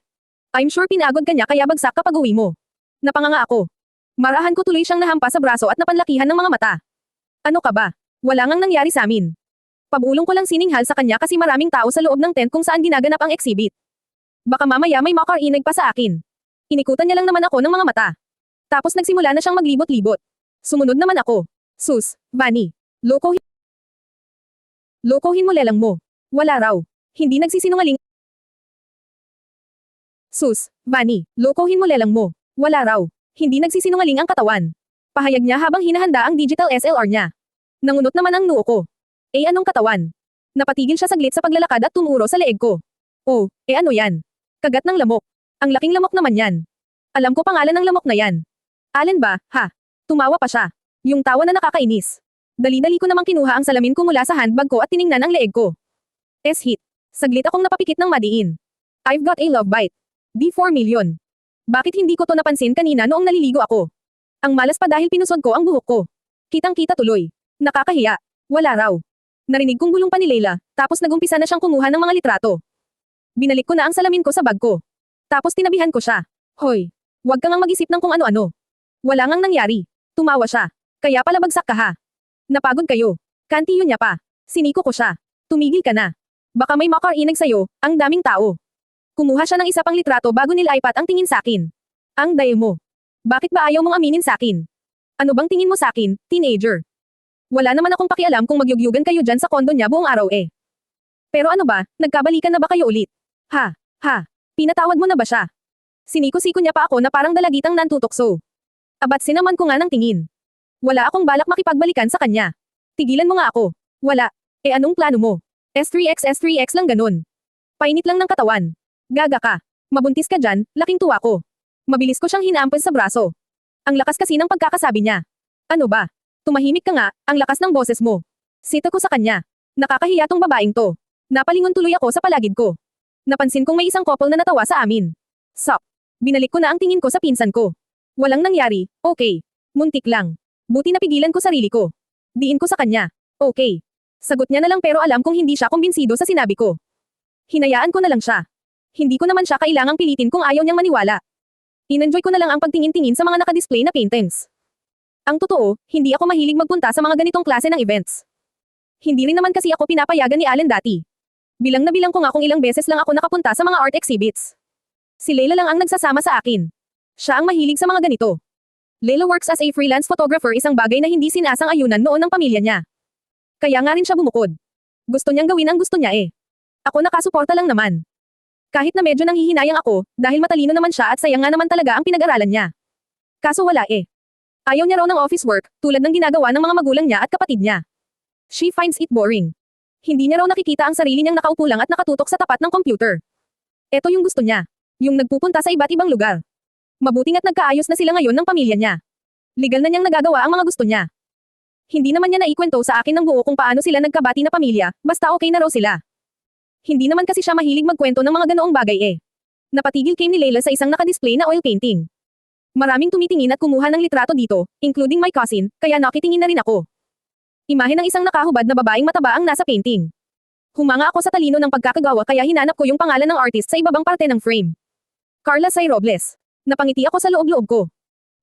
I'm sure pinagod ka niya kaya bagsak kapag uwi mo. Napanganga ako. Marahan ko tuloy siyang nahampas sa braso at napanlakihan ng mga mata. Ano ka ba? Wala ngang nangyari sa amin. Pabulong ko lang sininghal sa kanya kasi maraming tao sa loob ng tent kung saan ginaganap ang exhibit. Baka mamaya may makarinig pa sa akin. Inikutan niya lang naman ako ng mga mata. Tapos nagsimula na siyang maglibot-libot. Sumunod naman ako. Sus, Bunny. Lokohin mo lelang mo. Wala raw. Hindi nagsisinungaling. Sus, Bunny, lokohin mo lelang mo. Wala raw. Hindi nagsisinungaling ang katawan. Pahayag niya habang hinahanda ang digital SLR niya. Nangunot naman ang noo ko. Anong katawan? Napatigil siya saglit sa paglalakad at tumuro sa leeg ko. Oh, ano yan? Kagat ng lamok. Ang laking lamok naman yan. Alam ko pangalan ng lamok na yan. Allen ba, ha? Tumawa pa siya. Yung tawa na nakakainis. Dali-dali ko namang kinuha ang salamin ko mula sa handbag ko at tiningnan ang leeg ko. Hit. Saglit akong napapikit ng madiin. I've got a love bite. D4 million. Bakit hindi ko to napansin kanina noong naliligo ako? Ang malas pa dahil pinusod ko ang buhok ko. Kitang-kita tuloy. Nakakahiya. Wala raw. Narinig kong bulong pa ni Layla, tapos nagumpisa na siyang kumuha ng mga litrato. Binalik ko na ang salamin ko sa bag ko. Tapos tinabihan ko siya. Hoy, wag kang mag-isip ng kung ano-ano. Wala ngang nangyari. Tumawa siya. Kaya pala bagsak ka ha. Napagod kayo. Kantiyo niya pa. Siniko ko siya. Tumigil ka na. Baka may makarinig sa'yo, ang daming tao. Kumuha siya ng isa pang litrato bago nilaipat ang tingin sa akin. Ang dayo mo. Bakit ba ayaw mong aminin sa akin? Ano bang tingin mo sa akin, teenager? Wala naman akong pakialam kung magyugyugan kayo dyan sa kondo niya buong araw eh. Pero ano ba, nagkabalikan na ba kayo ulit? Ha, pinatawad mo na ba siya? Siniko-siko niya pa ako na parang dalagitang nantutokso. Abatsin naman ko nga ng tingin. Wala akong balak makipagbalikan sa kanya. Tigilan mo nga ako. Wala. Anong plano mo? S3X lang ganun. Painit lang ng katawan. Gaga ka. Mabuntis ka dyan, laking tuwa ko. Mabilis ko siyang hinaampas sa braso. Ang lakas kasi ng pagkakasabi niya. Ano ba? Tumahimik ka nga, ang lakas ng boses mo. Sita ko sa kanya. Nakakahiya tong babaeng to. Napalingon tuloy ako sa palagid ko. Napansin kong may isang couple na natawa sa amin. Sup. Binalik ko na ang tingin ko sa pinsan ko. Walang nangyari, okay. Muntik lang. Buti napigilan ko sarili ko. Diin ko sa kanya. Okay. Sagot niya na lang pero alam kong hindi siya kumbinsido sa sinabi ko. Hinayaan ko na lang siya. Hindi ko naman siya kailangang pilitin kung ayaw niyang maniwala. Inenjoy ko na lang ang pagtingin-tingin sa mga nakadisplay na paintings. Ang totoo, hindi ako mahilig magpunta sa mga ganitong klase ng events. Hindi rin naman kasi ako pinapayagan ni Allen dati. Bilang na bilang ko nga kung ilang beses lang ako nakapunta sa mga art exhibits. Si Layla lang ang nagsasama sa akin. Siya ang mahilig sa mga ganito. Layla works as a freelance photographer, isang bagay na hindi sinasang-ayunan noon ng pamilya niya. Kaya nga rin siya bumukod. Gusto niyang gawin ang gusto niya eh. Ako nakasuporta lang naman. Kahit na medyo nanghihinayang ako, dahil matalino naman siya at sayang nga naman talaga ang pinag-aralan niya. Kaso wala eh. Ayaw niya raw ng office work, tulad ng ginagawa ng mga magulang niya at kapatid niya. She finds it boring. Hindi niya raw nakikita ang sarili niyang nakaupo lang at nakatutok sa tapat ng computer. Ito yung gusto niya. Yung nagpupunta sa iba't ibang lugar. Mabuti nga't nagkaayos na sila ngayon ng pamilya niya. Legal na niyang nagagawa ang mga gusto niya. Hindi naman niya naikwento sa akin ng buo kung paano sila nagkabati na pamilya, basta okay na raw sila. Hindi naman kasi siya mahilig magkwento ng mga ganoong bagay eh. Napatigil came ni Layla sa isang nakadisplay na oil painting. Maraming tumitingin at kumuha ng litrato dito, including my cousin, kaya nakitingin na rin ako. Imahe ng isang nakahubad na babaeng mataba ang nasa painting. Humanga ako sa talino ng pagkakagawa kaya hinanap ko yung pangalan ng artist sa ibabang parte ng frame. Carla Say Robles. Napangiti ako sa loob-loob ko.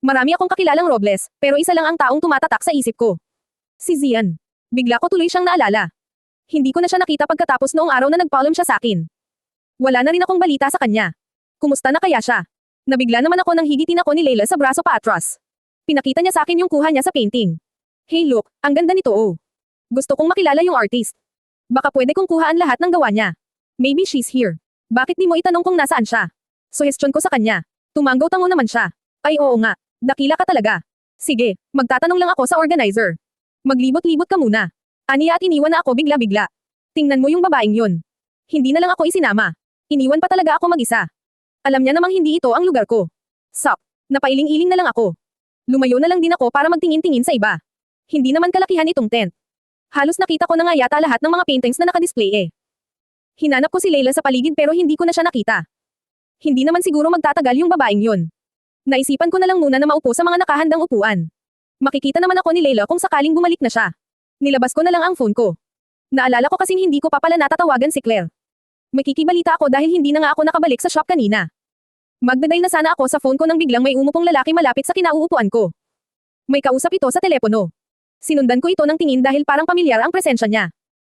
Marami akong kakilalang Robles, pero isa lang ang taong tumatatak sa isip ko. Si Zian. Bigla ko tuloy siyang naalala. Hindi ko na siya nakita pagkatapos noong araw na nag-follow siya sa akin. Wala na rin akong balita sa kanya. Kumusta na kaya siya? Nabigla naman ako nang higitin ako ni Layla sa braso paatras. Pinakita niya sa akin yung kuha niya sa painting. Hey look, ang ganda nito oh. Gusto kong makilala yung artist. Baka pwede kong kuhaan lahat ng gawa niya. Maybe she's here. Bakit di mo itanong kung nasaan siya? Suhestyon ko sa kanya. Tumanggaw tango naman siya. Ay oo nga, dakila ka talaga. Sige, magtatanong lang ako sa organizer. Maglibot-libot ka muna. Aniya at iniwan na ako bigla-bigla. Tingnan mo yung babaeng yun. Hindi na lang ako isinama. Iniwan pa talaga ako mag-isa. Alam niya namang hindi ito ang lugar ko. Sup, napailing-iling na lang ako. Lumayo na lang din ako para magtingin-tingin sa iba. Hindi naman kalakihan itong tent. Halos nakita ko na nga yata lahat ng mga paintings na nakadisplay eh. Hinanap ko si Layla sa paligid pero hindi ko na siya nakita. Hindi naman siguro magtatagal yung babaeng yun. Naisipan ko na lang muna na maupo sa mga nakahandang upuan. Makikita naman ako ni Layla kung sakaling bumalik na siya. Nilabas ko na lang ang phone ko. Naalala ko kasing hindi ko pa pala natatawagan si Claire. Makikibalita ako dahil hindi na nga ako nakabalik sa shop kanina. Magdadial na sana ako sa phone ko nang biglang may umupong lalaki malapit sa kinauupuan ko. May kausap ito sa telepono. Sinundan ko ito ng tingin dahil parang pamilyar ang presensya niya.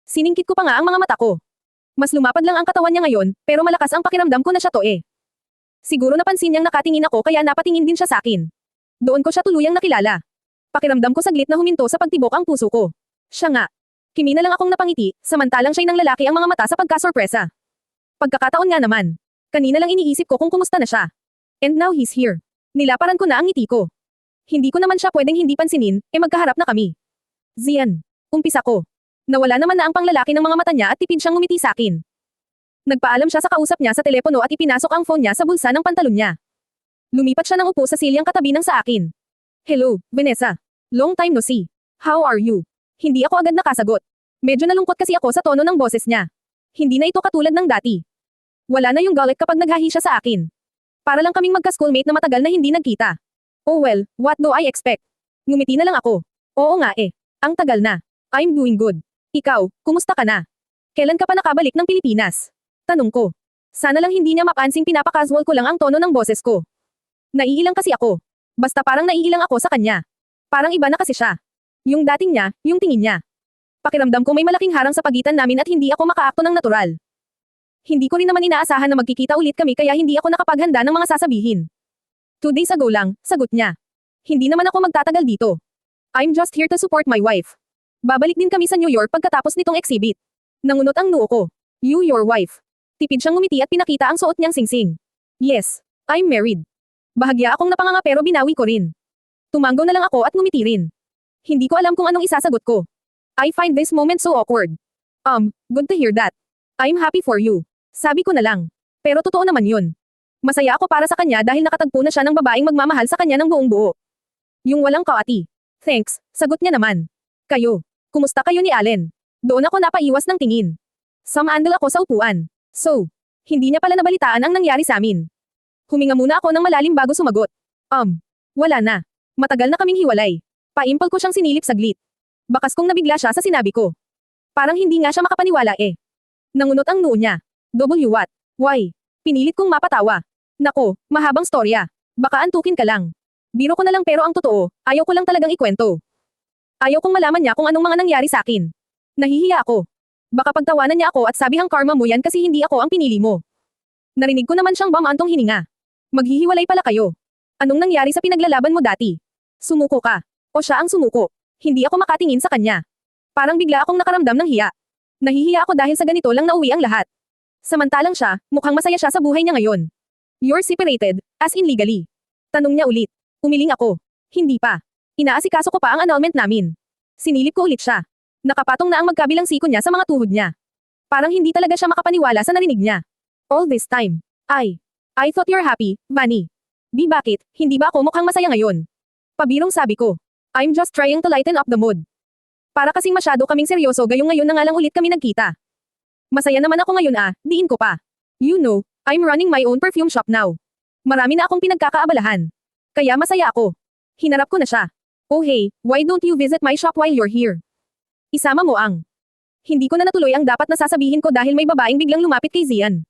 Siningkit ko pa nga ang mga mata ko. Mas lumapad lang ang katawan niya ngayon, pero malakas ang pakiramdam ko na siya to eh. Siguro napansin niyang nakatingin ako kaya napatingin din siya sa akin. Doon ko siya tuluyang nakilala. Pakiramdam ko saglit na huminto sa pagtibok ang puso ko. Siya nga. Kimi na lang akong napangiti, samantalang siya'y ng lalaki ang mga mata sa pagkasorpresa. Pagkakataon nga naman. Kanina lang iniisip ko kung kumusta na siya. And now he's here. Nilaparan ko na ang ngiti ko. Hindi ko naman siya pwedeng hindi pansinin, magkaharap na kami. Zian. Umpisa ko. Nawala naman na ang panglalaki ng mga mata niya at tipid siyang ngumiti sa akin. Nagpaalam siya sa kausap niya sa telepono at ipinasok ang phone niya sa bulsa ng pantalon niya. Lumipat siya ng upo sa silyang katabi ng sa akin. Hello, Vanessa. Long time no see. How are you? Hindi ako agad nakasagot. Medyo nalungkot kasi ako sa tono ng boses niya. Hindi na ito katulad ng dati. Wala na yung galit kapag naghahi siya sa akin. Para lang kaming magka-schoolmate na matagal na hindi nagkita. Oh well, what do I expect? Ngumiti na lang ako. Oo nga eh. Ang tagal na. I'm doing good. Ikaw, kumusta ka na? Kailan ka pa nakabalik ng Pilipinas? Tanong ko. Sana lang hindi niya mapansing pinapakasual ko lang ang tono ng boses ko. Naiilang kasi ako. Basta parang naiilang ako sa kanya. Parang iba na kasi siya. Yung dating niya, yung tingin niya. Pakiramdam ko may malaking harang sa pagitan namin at hindi ako makaakto ng natural. Hindi ko rin naman inaasahan na magkikita ulit kami kaya hindi ako nakapaghanda ng mga sasabihin. 2 days ago lang, sagot niya. Hindi naman ako magtatagal dito. I'm just here to support my wife. Babalik din kami sa New York pagkatapos nitong exhibit. Nangunot ang noo ko. You your wife. Tipid siyang ngumiti at pinakita ang suot niyang singsing. Yes, I'm married. Bahagya akong napanganga pero binawi ko rin. Tumanggo na lang ako at ngumiti rin. Hindi ko alam kung anong isasagot ko. I find this moment so awkward. Good to hear that. I'm happy for you. Sabi ko na lang. Pero totoo naman yun. Masaya ako para sa kanya dahil nakatagpo na siya ng babaeng magmamahal sa kanya ng buong buo. Yung walang kaati. Thanks, sagot niya naman. Kayo. Kumusta kayo ni Allen? Doon ako napaiwas ng tingin. Sumandal ako sa upuan. So, hindi niya pala nabalitaan ang nangyari sa amin. Huminga muna ako ng malalim bago sumagot. Wala na. Matagal na kaming hiwalay. Paimpal ko siyang sinilip saglit. Bakas kong nabigla siya sa sinabi ko. Parang hindi nga siya makapaniwala eh. Nangunot ang noo niya. W what? Why? Pinilit kong mapatawa. Nako, mahabang storya. Baka antukin ka lang. Biro ko na lang pero ang totoo, ayaw ko lang talagang ikwento. Ayaw kong malaman niya kung anong mga nangyari sa akin. Nahihiya ako. Baka pagtawanan niya ako at sabihang karma mo yan kasi hindi ako ang pinili mo. Narinig ko naman siyang bamantong hininga. Maghihiwalay pala kayo. Anong nangyari sa pinaglalaban mo dati? Sumuko ka. O siya ang sumuko. Hindi ako makatingin sa kanya. Parang bigla akong nakaramdam ng hiya. Nahihiya ako dahil sa ganito lang nauwi ang lahat. Samantalang siya, mukhang masaya siya sa buhay niya ngayon. You're separated, as in legally. Tanong niya ulit. Umiling ako. Hindi pa. Inaasikaso ko pa ang annulment namin. Sinilip ko ulit siya. Nakapatong na ang magkabilang siko niya sa mga tuhod niya. Parang hindi talaga siya makapaniwala sa narinig niya. All this time. I thought you're happy, Manny. Di bakit, hindi ba ako mukhang masaya ngayon? Pabirong sabi ko. I'm just trying to lighten up the mood. Para kasing masyado kaming seryoso gayong ngayon na nga lang ulit kami nagkita. Masaya naman ako ngayon diin ko pa. You know, I'm running my own perfume shop now. Marami na akong pinagkakaabalahan. Kaya masaya ako. Hinarap ko na siya. Oh hey, why don't you visit my shop while you're here? Isama mo ang. Hindi ko na natuloy ang dapat na sasabihin ko dahil may babaeng biglang lumapit kay Zian.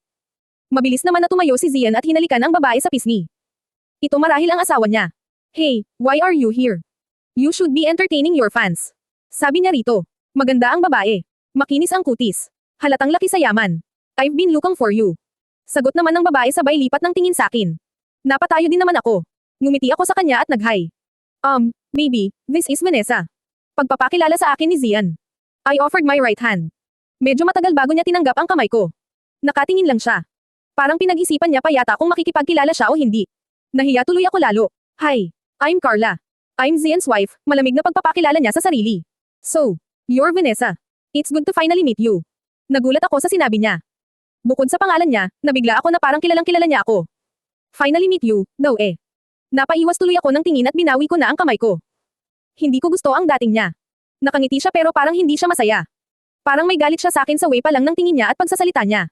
Mabilis naman na tumayo si Zian at hinalikan ang babae sa pisngi. Ito marahil ang asawa niya. Hey, why are you here? You should be entertaining your fans. Sabi niya rito. Maganda ang babae. Makinis ang kutis. Halatang laki sa yaman. I've been looking for you. Sagot naman ng babae sabay lipat ng tingin sa akin. Napatayo din naman ako. Ngumiti ako sa kanya at nag-hi. Maybe, this is Vanessa. Pagpapakilala sa akin ni Zian. I offered my right hand. Medyo matagal bago niya tinanggap ang kamay ko. Nakatingin lang siya. Parang pinag-isipan niya pa yata kung makikipagkilala siya o hindi. Nahiya tuloy ako lalo. Hi, I'm Carla. I'm Zian's wife, malamig na pagpapakilala niya sa sarili. So, you're Vanessa. It's good to finally meet you. Nagulat ako sa sinabi niya. Bukod sa pangalan niya, nabigla ako na parang kilalang kilala niya ako. Finally meet you, daw eh. Napaiwas tuloy ako ng tingin at binawi ko na ang kamay ko. Hindi ko gusto ang dating niya. Nakangiti siya pero parang hindi siya masaya. Parang may galit siya sa akin sa way pa lang ng tingin niya at pagsasalita niya.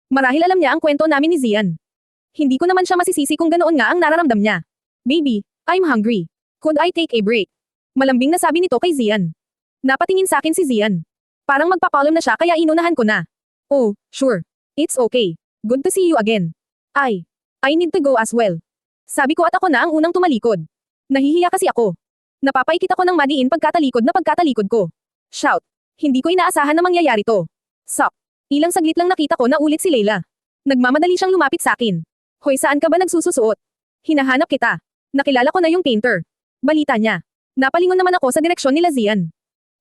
Marahil alam niya ang kwento namin ni Zian. Hindi ko naman siya masisisi kung ganoon nga ang nararamdam niya. Baby, I'm hungry. Could I take a break? Malambing na sabi nito kay Zian. Napatingin sa akin si Zian. Parang magpapaalam na siya kaya inunahan ko na. Oh, sure. It's okay. Good to see you again. I need to go as well. Sabi ko at ako na ang unang tumalikod. Nahihiya kasi ako. Napapaikit ako ng madiin pagkatalikod ko. Shout. Hindi ko inaasahan na mangyayari to. Sup. Ilang saglit lang nakita ko na ulit si Leila. Nagmamadali siyang lumapit sa akin. Hoy, saan ka ba nagsususuot? Hinahanap kita. Nakilala ko na yung painter. Balita niya. Napalingon naman ako sa direksyon nila Zian.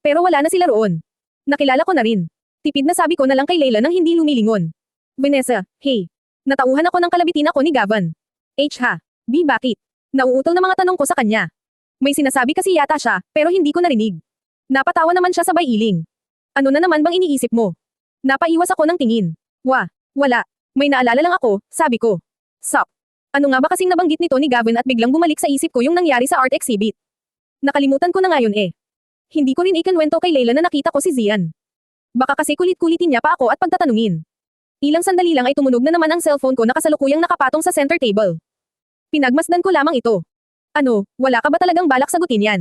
Pero wala na sila roon. Nakilala ko na rin. Tipid na sabi ko na lang kay Leila nang hindi lumilingon. Vanessa, hey. Natauhan ako ng kalabitin ako ni Gavan. Ha. B, bakit? Nauutol na mga tanong ko sa kanya. May sinasabi kasi yata siya, pero hindi ko narinig. Napatawa naman siya sabay iling. Ano na naman bang iniisip mo? Napaiwas ako ng tingin. Wala. May naalala lang ako, sabi ko. Sup? Ano nga ba kasing nabanggit nito ni Gavin at biglang bumalik sa isip ko yung nangyari sa art exhibit? Nakalimutan ko na ngayon eh. Hindi ko rin ikinwento kay Leila na nakita ko si Zian. Baka kasi kulit-kulitin niya pa ako at pagtatanungin. Ilang sandali lang ay tumunog na naman ang cellphone ko na kasalukuyang nakapatong sa center table. Pinagmasdan ko lamang ito. Ano, wala ka ba talagang balak sagutin yan?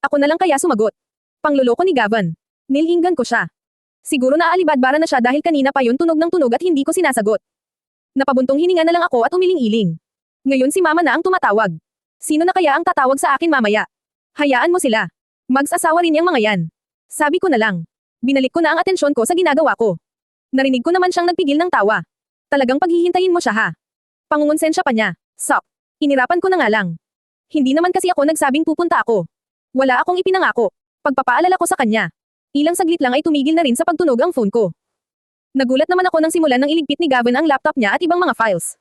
Ako na lang kaya sumagot. Pangloloko ni Gavan. Nilhinggan ko siya. Siguro naaalibadbara na siya dahil kanina pa yun tunog ng tunog at hindi ko sinasagot. Napabuntong hininga na lang ako at umiling-iling. Ngayon si mama na ang tumatawag. Sino na kaya ang tatawag sa akin mamaya? Hayaan mo sila. Mag-asawa rin yang mga yan. Sabi ko na lang. Binalik ko na ang atensyon ko sa ginagawa ko. Narinig ko naman siyang nagpigil ng tawa. Talagang paghihintayin mo siya ha. Pangungonsensya pa niya. Sup. Inirapan ko na nga lang. Hindi naman kasi ako nagsabing pupunta ako. Wala akong ipinangako. Pagpapaalala ko sa kanya. Ilang saglit lang ay tumigil na rin sa pagtunog ang phone ko. Nagulat naman ako nang simulan ng iligpit ni Gavin ang laptop niya at ibang mga files.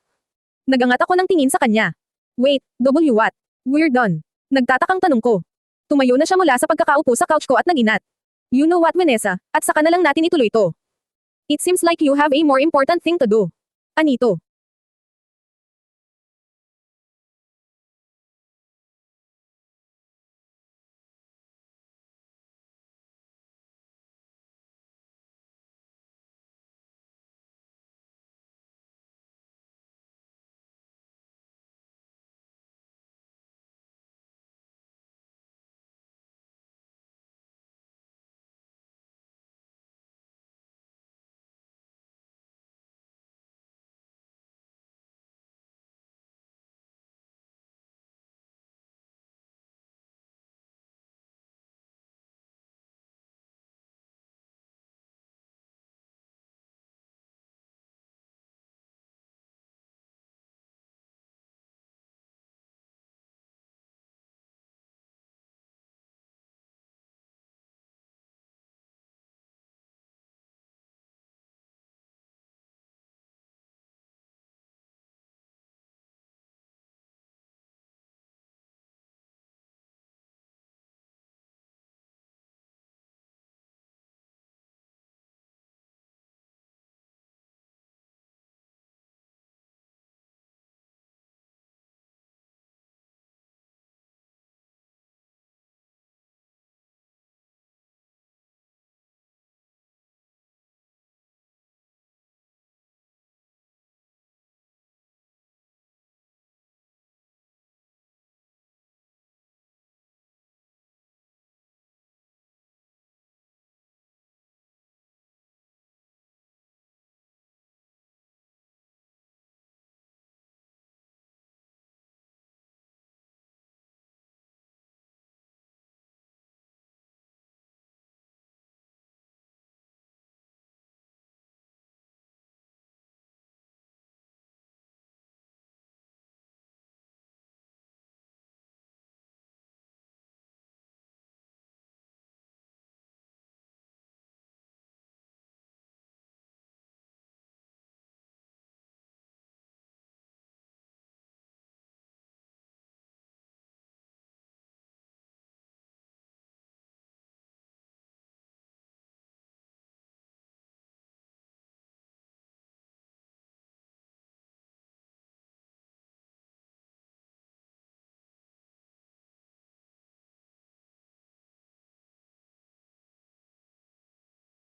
Nagangat ako ng tingin sa kanya. Wait, what? We're done. Nagtatakang tanong ko. Tumayo na siya mula sa pagkakaupo sa couch ko at naginat. You know what, Vanessa, at saka na lang natin ituloy to. It seems like you have a more important thing to do. Anito.